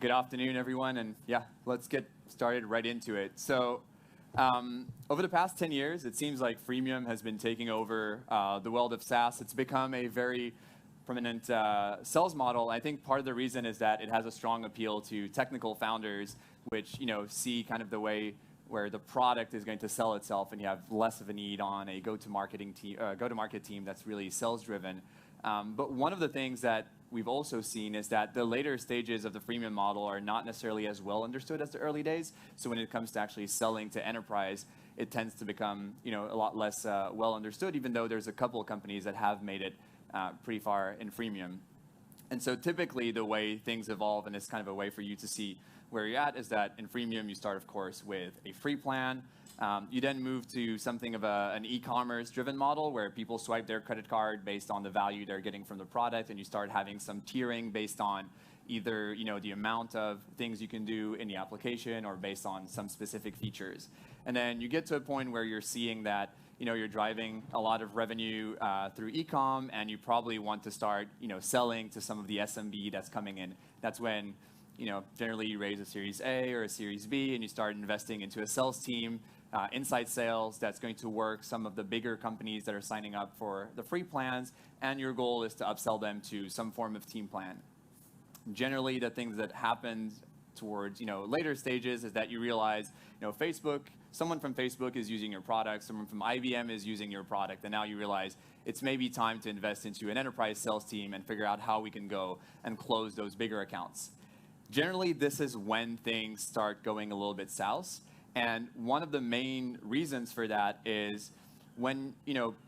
good afternoon, everyone, and yeah, let's get started right into it. So, over the past 10 years, it seems like freemium has been taking over the world of SaaS. It's become a very prominent sales model. I think part of the reason is that it has a strong appeal to technical founders, which see kind of the way where the product is going to sell itself, and you have less of a need on a go-to-market team that's really sales-driven. But one of the things that we've also seen is that the later stages of the freemium model are not necessarily as well understood as the early days. So when it comes to actually selling to enterprise, it tends to become a lot less well understood, even though there's a couple of companies that have made it pretty far in freemium. And so typically the way things evolve, and it's kind of a way for you to see where you're at, is that in freemium you start, of course, with a free plan. You then move to something of an e-commerce driven model where people swipe their credit card based on the value they're getting from the product, and you start having some tiering based on either the amount of things you can do in the application or based on some specific features. And then you get to a point where you're seeing that you're driving a lot of revenue through e-com, and you probably want to start selling to some of the SMB that's coming in. That's when generally you raise a Series A or a Series B, and you start investing into a sales team, inside sales that's going to work some of the bigger companies that are signing up for the free plans, and your goal is to upsell them to some form of team plan. Generally, the things that happen towards later stages is that you realize someone from Facebook is using your product, someone from IBM is using your product, and now you realize it's maybe time to invest into an enterprise sales team and figure out how we can go and close those bigger accounts. Generally, this is when things start going a little bit south. And one of the main reasons for that is when,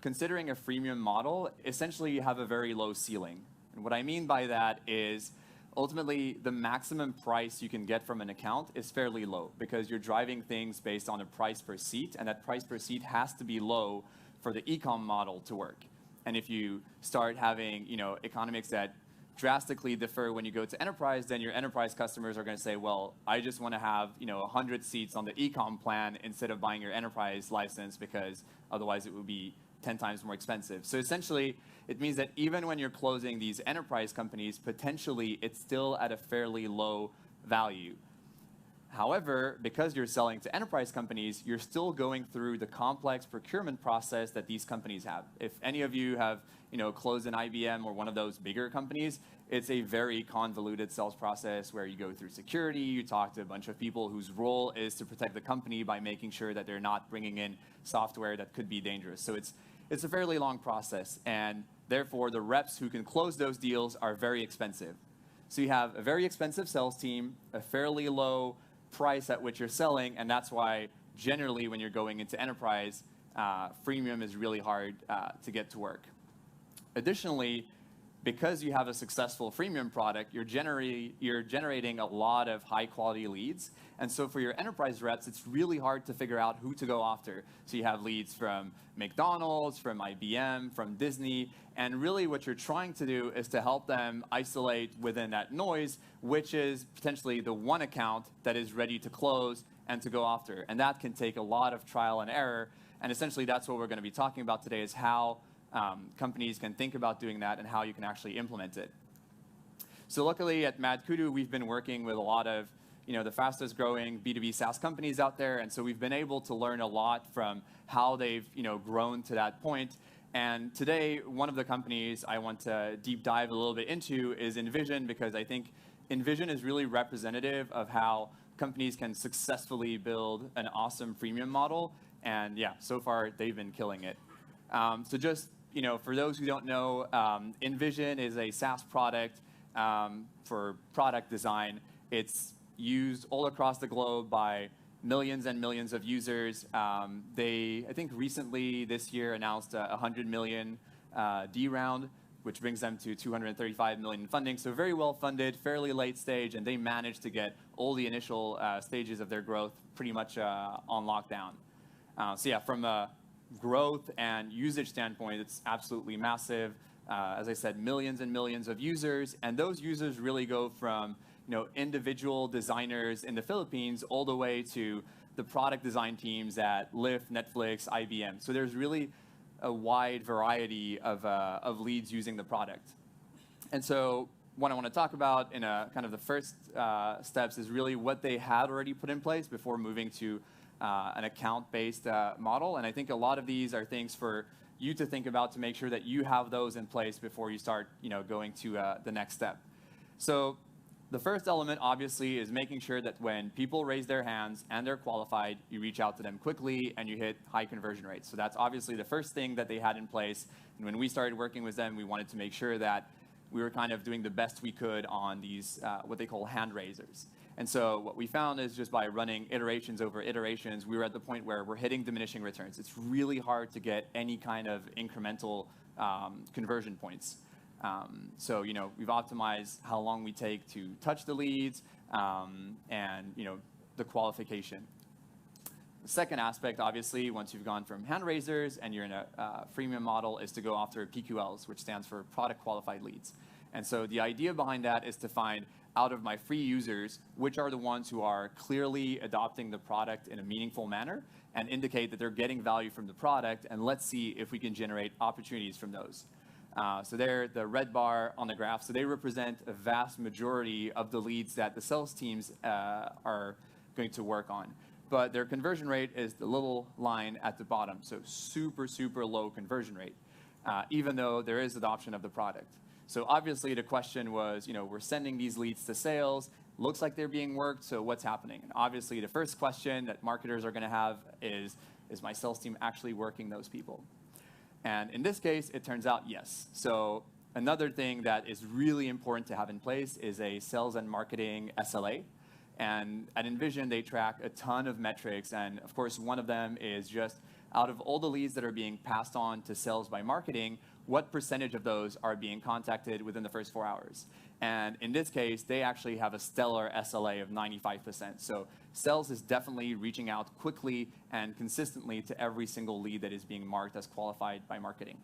considering a freemium model, essentially you have a very low ceiling. And what I mean by that is ultimately the maximum price you can get from an account is fairly low because you're driving things based on a price per seat, and that price per seat has to be low for the e-com model to work. And if you start having, economics that drastically differ when you go to enterprise, then your enterprise customers are going to say, well, I just want to have 100 seats on the e-com plan instead of buying your enterprise license because otherwise it would be 10 times more expensive. So essentially, it means that even when you're closing these enterprise companies, potentially it's still at a fairly low value. However, because you're selling to enterprise companies, you're still going through the complex procurement process that these companies have. If any of you have closed an IBM or one of those bigger companies, it's a very convoluted sales process where you go through security, you talk to a bunch of people whose role is to protect the company by making sure that they're not bringing in software that could be dangerous. So it's a fairly long process, and therefore the reps who can close those deals are very expensive. So you have a very expensive sales team, a fairly low price at which you're selling, and that's why generally when you're going into enterprise, freemium is really hard to get to work. Additionally, because you have a successful freemium product, you're generating a lot of high-quality leads. And so for your enterprise reps, it's really hard to figure out who to go after. So you have leads from McDonald's, from IBM, from Disney. And really what you're trying to do is to help them isolate within that noise, which is potentially the one account that is ready to close and to go after. And that can take a lot of trial and error. And essentially that's what we're going to be talking about today, is how companies can think about doing that and how you can actually implement it. So luckily at MadKudu, we've been working with a lot of the fastest growing B2B SaaS companies out there. And so we've been able to learn a lot from how they've grown to that point. And today, one of the companies I want to deep dive a little bit into is Envision, because I think Envision is really representative of how companies can successfully build an awesome freemium model. And yeah, so far they've been killing it. So just for those who don't know, Envision is a SaaS product for product design. It's used all across the globe by millions and millions of users. They, I think recently this year, announced a 100 million D round, which brings them to 235 million in funding. So very well funded, fairly late stage, and they managed to get all the initial stages of their growth pretty much on lockdown. So yeah, from a growth and usage standpoint, it's absolutely massive. As I said, millions and millions of users, and those users really go from individual designers in the Philippines all the way to the product design teams at Lyft, Netflix, IBM. So there's really a wide variety of leads using the product. And so what I want to talk about in a kind of the first steps is really what they had already put in place before moving to an account-based model. And I think a lot of these are things for you to think about to make sure that you have those in place before you start going to the next step. So the first element, obviously, is making sure that when people raise their hands and they're qualified, you reach out to them quickly and you hit high conversion rates. So that's obviously the first thing that they had in place. And when we started working with them, we wanted to make sure that we were kind of doing the best we could on these, what they call hand raisers. And so what we found is just by running iterations over iterations, we were at the point where we're hitting diminishing returns. It's really hard to get any kind of incremental conversion points. So, we've optimized how long we take to touch the leads and, the qualification. The second aspect, obviously, once you've gone from hand raisers and you're in a freemium model, is to go after PQLs, which stands for product qualified leads. And so the idea behind that is to find out of my free users, which are the ones who are clearly adopting the product in a meaningful manner and indicate that they're getting value from the product, and let's see if we can generate opportunities from those. So they're the red bar on the graph. So they represent a vast majority of the leads that the sales teams are going to work on. But their conversion rate is the little line at the bottom. So super, super low conversion rate, even though there is adoption of the product. So obviously the question was, we're sending these leads to sales. Looks like they're being worked, so what's happening? And obviously the first question that marketers are going to have is my sales team actually working those people? And in this case, it turns out yes. So another thing that is really important to have in place is a sales and marketing SLA. And at Envision, they track a ton of metrics. And of course, one of them is just out of all the leads that are being passed on to sales by marketing, what percentage of those are being contacted within the first 4 hours? And in this case, they actually have a stellar SLA of 95%. So sales is definitely reaching out quickly and consistently to every single lead that is being marked as qualified by marketing.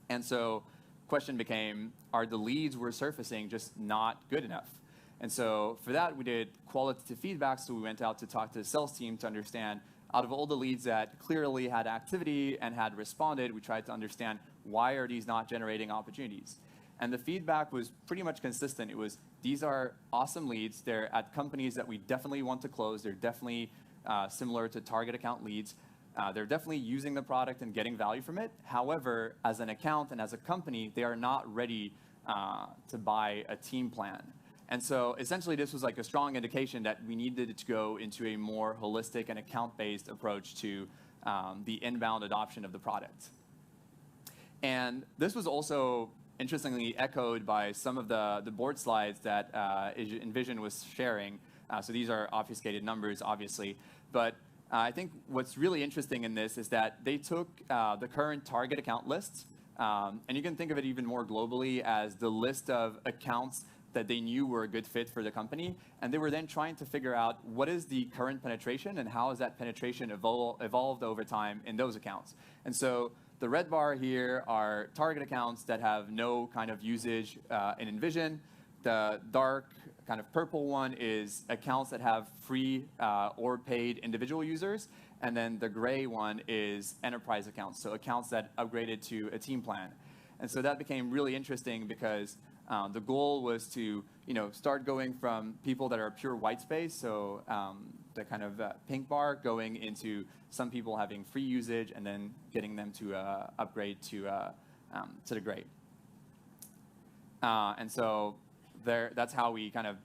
And so question became, are the leads we're surfacing just not good enough? And so for that, we did qualitative feedback. So we went out to talk to the sales team to understand, out of all the leads that clearly had activity and had responded, we tried to understand why are these not generating opportunities. And the feedback was pretty much consistent. It was, these are awesome leads. They're at companies that we definitely want to close. They're definitely similar to target account leads. They're definitely using the product and getting value from it. However, as an account and as a company, they are not ready to buy a team plan. And so essentially this was like a strong indication that we needed to go into a more holistic and account-based approach to the inbound adoption of the product. And this was also interestingly echoed by some of the board slides that Envision was sharing. So these are obfuscated numbers, obviously. But I think what's really interesting in this is that they took the current target account lists, and you can think of it even more globally as the list of accounts that they knew were a good fit for the company. And they were then trying to figure out what is the current penetration and how has that penetration evolved over time in those accounts. And so the red bar here are target accounts that have no kind of usage in Envision. The dark kind of purple one is accounts that have free or paid individual users. And then the gray one is enterprise accounts, so accounts that upgraded to a team plan. And so that became really interesting because the goal was to start going from people that are pure white space, so the kind of pink bar, going into some people having free usage and then getting them to upgrade to the gray. And so that's how we kind of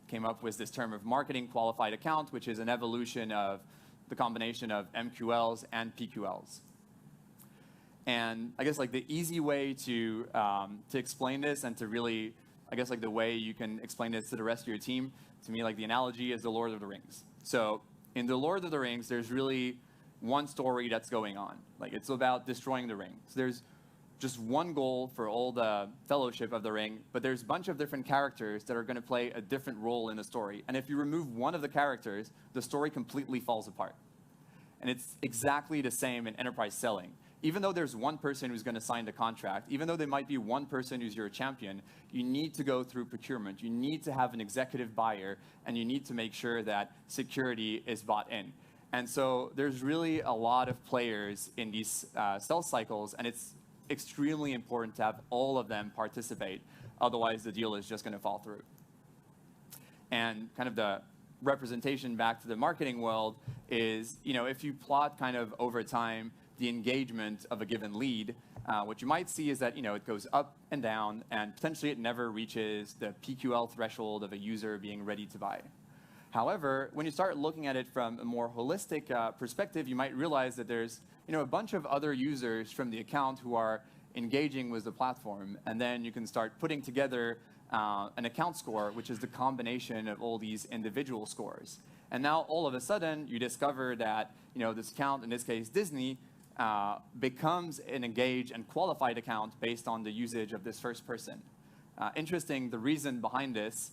came up with this term of marketing qualified account, which is an evolution of the combination of MQLs and PQLs. And I guess like the easy way to explain this and to really, I guess like the way you can explain this to the rest of your team, to me like the analogy is the Lord of the Rings. So in the Lord of the Rings, there's really one story that's going on. Like it's about destroying the ring. So there's just one goal for all the fellowship of the ring, but there's a bunch of different characters that are going to play a different role in the story. And if you remove one of the characters, the story completely falls apart. And it's exactly the same in enterprise selling. Even though there's one person who's going to sign the contract, even though there might be one person who's your champion, you need to go through procurement. You need to have an executive buyer, and you need to make sure that security is bought in. And so there's really a lot of players in these sales cycles, and it's extremely important to have all of them participate. Otherwise, the deal is just going to fall through. And kind of the representation back to the marketing world is, if you plot kind of over time the engagement of a given lead, what you might see is that, it goes up and down, and potentially it never reaches the PQL threshold of a user being ready to buy. However, when you start looking at it from a more holistic perspective, you might realize that there's, a bunch of other users from the account who are engaging with the platform, and then you can start putting together an account score, which is the combination of all these individual scores. And now all of a sudden, you discover that, this account, in this case Disney, becomes an engaged and qualified account based on the usage of this first person. Interesting, the reason behind this,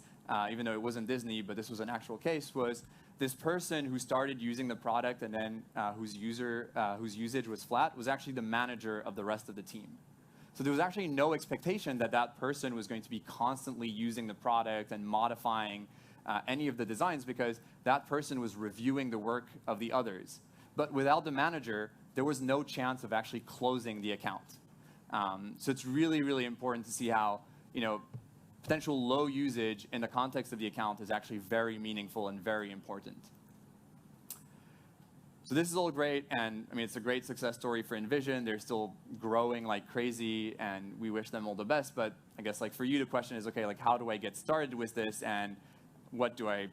even though it wasn't Disney, but this was an actual case, was this person who started using the product and then whose usage was flat was actually the manager of the rest of the team. So there was actually no expectation that that person was going to be constantly using the product and modifying any of the designs, because that person was reviewing the work of the others. But without the manager, there was no chance of actually closing the account. So it's really, really important to see how, potential low usage in the context of the account is actually very meaningful and very important. So this is all great, and it's a great success story for Envision. They're still growing like crazy, and we wish them all the best. But I guess for you, the question is, okay, how do I get started with this, and what do I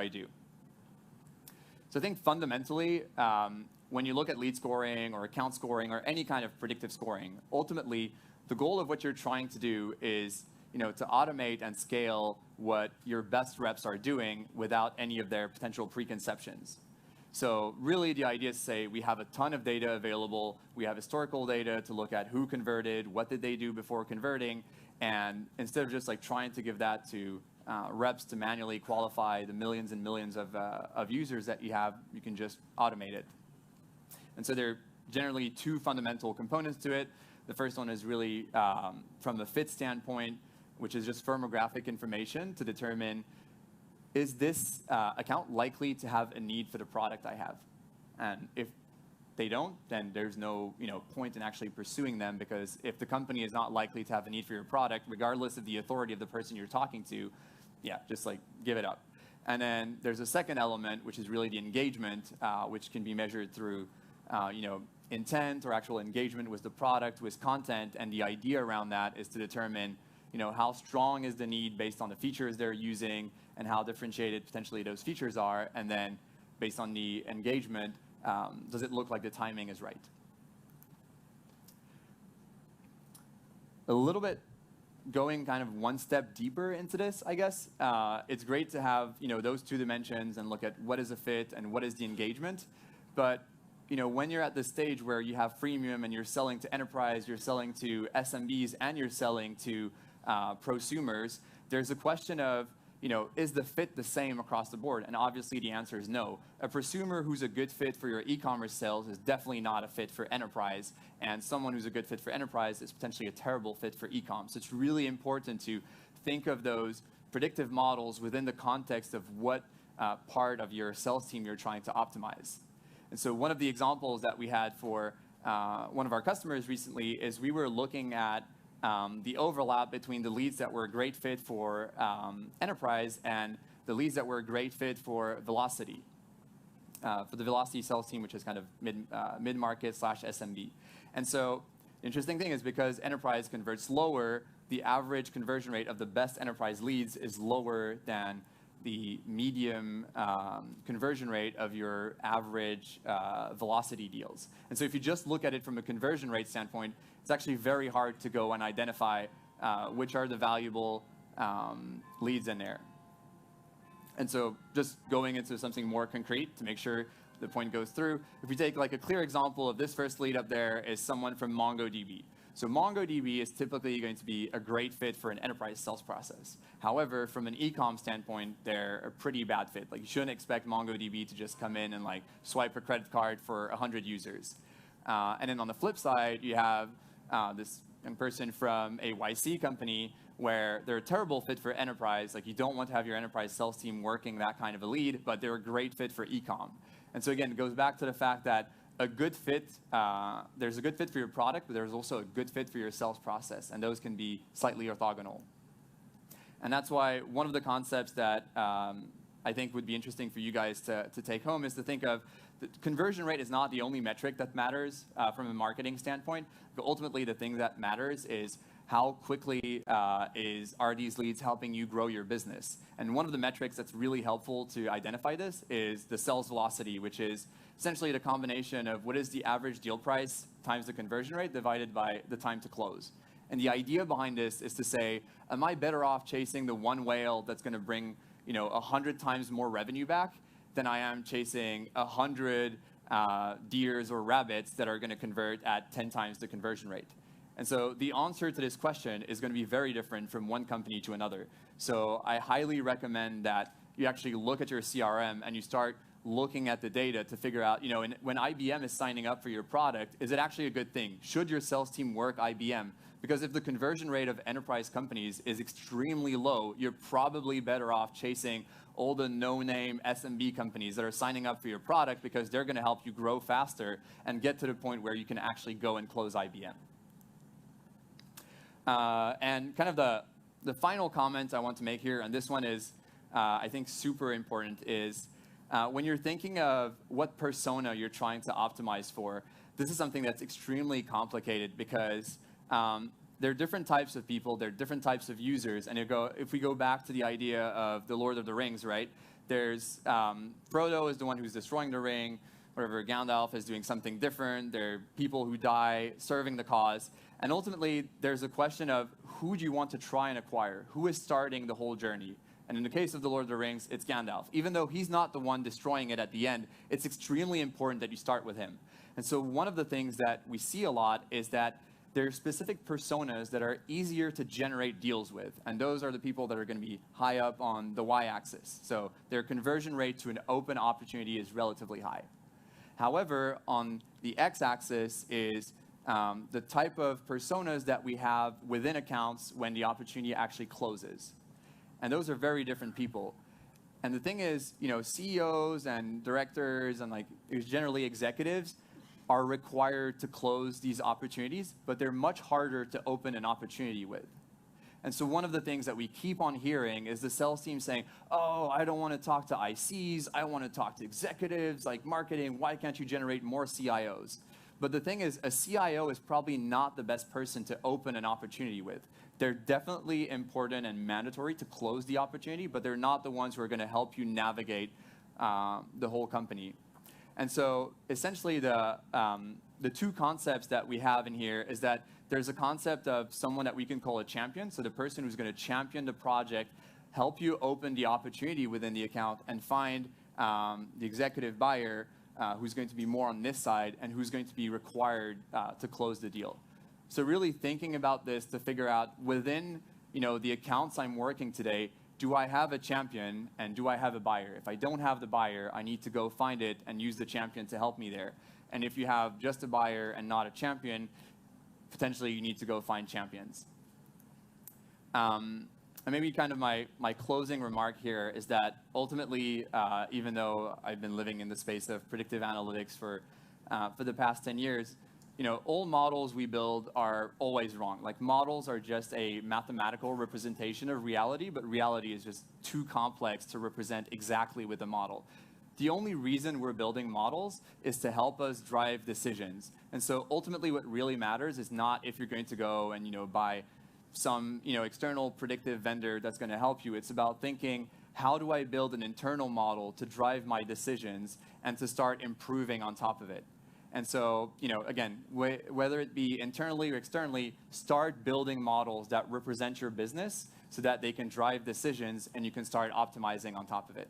do? So I think fundamentally, when you look at lead scoring or account scoring or any kind of predictive scoring, ultimately, the goal of what you're trying to do is to automate and scale what your best reps are doing without any of their potential preconceptions. So really the idea is to say we have a ton of data available, we have historical data to look at who converted, what did they do before converting, and instead of just trying to give that to reps to manually qualify the millions and millions of users that you have, you can just automate it. And so there are generally two fundamental components to it. The first one is really from the Fitt standpoint, which is just firmographic information to determine, is this account likely to have a need for the product I have? And if they don't, then there's no point in actually pursuing them, because if the company is not likely to have a need for your product, regardless of the authority of the person you're talking to, yeah, just give it up. And then there's a second element, which is really the engagement, which can be measured through intent or actual engagement with the product, with content, and the idea around that is to determine how strong is the need based on the features they're using and how differentiated potentially those features are, and then based on the engagement, does it look like the timing is right? A little bit going kind of one step deeper into this, I guess, it's great to have those two dimensions and look at what is a fit and what is the engagement, but when you're at the stage where you have freemium and you're selling to enterprise, you're selling to SMBs, and you're selling to prosumers, there's a question of, is the fit the same across the board? And obviously the answer is no. A prosumer who's a good fit for your e-commerce sales is definitely not a fit for enterprise, and someone who's a good fit for enterprise is potentially a terrible fit for e-com. So it's really important to think of those predictive models within the context of what part of your sales team you're trying to optimize. And so one of the examples that we had for one of our customers recently is we were looking at the overlap between the leads that were a great fit for enterprise and the leads that were a great fit for Velocity, for the Velocity sales team, which is kind of mid-market / SMB. And so the interesting thing is, because enterprise converts lower, the average conversion rate of the best enterprise leads is lower than the medium conversion rate of your average Velocity deals. And so if you just look at it from a conversion rate standpoint, it's actually very hard to go and identify which are the valuable leads in there. And so just going into something more concrete to make sure the point goes through, if we take a clear example of this first lead up there is someone from MongoDB. So MongoDB is typically going to be a great fit for an enterprise sales process. However, from an e-com standpoint, they're a pretty bad fit. You shouldn't expect MongoDB to just come in and swipe a credit card for 100 users. And then on the flip side, you have this person from a YC company where they're a terrible fit for enterprise. You don't want to have your enterprise sales team working that kind of a lead, but they're a great fit for e-com. And so again, it goes back to the fact that a good fit, there's a good fit for your product, but there's also a good fit for your sales process, and those can be slightly orthogonal. And that's why one of the concepts that I think would be interesting for you guys to take home is to think of the conversion rate is not the only metric that matters from a marketing standpoint. But ultimately, the thing that matters is how quickly are these leads helping you grow your business. And one of the metrics that's really helpful to identify this is the sales velocity, which is essentially the combination of what is the average deal price times the conversion rate divided by the time to close. And the idea behind this is to say, am I better off chasing the one whale that's going to bring 100 times more revenue back than I am chasing 100 deers or rabbits that are going to convert at 10 times the conversion rate? And so the answer to this question is going to be very different from one company to another. So I highly recommend that you actually look at your CRM and you start looking at the data to figure out, when IBM is signing up for your product, is it actually a good thing? Should your sales team work IBM? Because if the conversion rate of enterprise companies is extremely low, you're probably better off chasing all the no-name SMB companies that are signing up for your product because they're going to help you grow faster and get to the point where you can actually go and close IBM. And kind of the final comment I want to make here, and this one is, I think, super important, is when you're thinking of what persona you're trying to optimize for, this is something that's extremely complicated because there are different types of people, there are different types of users, and if we go back to the idea of the Lord of the Rings, right? There's Frodo is the one who's destroying the ring, whatever, Gandalf is doing something different, there are people who die serving the cause, and ultimately there's a question of who do you want to try and acquire? Who is starting the whole journey? And in the case of the Lord of the Rings, it's Gandalf. Even though he's not the one destroying it at the end, it's extremely important that you start with him. And so one of the things that we see a lot is that there are specific personas that are easier to generate deals with. And those are the people that are going to be high up on the y-axis. So their conversion rate to an open opportunity is relatively high. However, on the x-axis is the type of personas that we have within accounts when the opportunity actually closes. And those are very different people. And the thing is, CEOs and directors and generally executives are required to close these opportunities, but they're much harder to open an opportunity with. And so one of the things that we keep on hearing is the sales team saying, oh, I don't want to talk to ICs, I want to talk to executives, like marketing, why can't you generate more CIOs? But the thing is, a CIO is probably not the best person to open an opportunity with. They're definitely important and mandatory to close the opportunity, but they're not the ones who are going to help you navigate the whole company. And so essentially the two concepts that we have in here is that there's a concept of someone that we can call a champion. So the person who's going to champion the project, help you open the opportunity within the account and find the executive buyer who's going to be more on this side and who's going to be required to close the deal. So really thinking about this to figure out within the accounts I'm working today, do I have a champion and do I have a buyer? If I don't have the buyer, I need to go find it and use the champion to help me there. And if you have just a buyer and not a champion, potentially you need to go find champions. And maybe kind of my closing remark here is that ultimately, even though I've been living in the space of predictive analytics for the past 10 years, all models we build are always wrong. Like models are just a mathematical representation of reality, but reality is just too complex to represent exactly with a model. The only reason we're building models is to help us drive decisions. And so ultimately what really matters is not if you're going to go and buy some external predictive vendor that's going to help you. It's about thinking, how do I build an internal model to drive my decisions and to start improving on top of it? And so, again, whether it be internally or externally, start building models that represent your business so that they can drive decisions and you can start optimizing on top of it.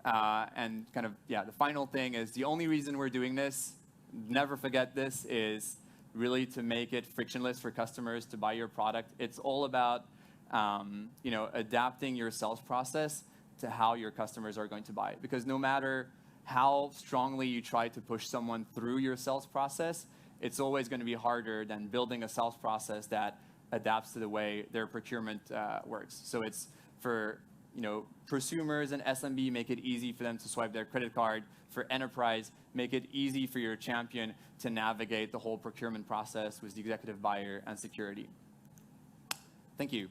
And kind of, the final thing is the only reason we're doing this, never forget this, is really to make it frictionless for customers to buy your product. It's all about, adapting your sales process to how your customers are going to buy. Because no matter how strongly you try to push someone through your sales process, it's always going to be harder than building a sales process that adapts to the way their procurement works. So it's for prosumers and SMB, make it easy for them to swipe their credit card. For enterprise, make it easy for your champion to navigate the whole procurement process with the executive buyer and security. Thank you.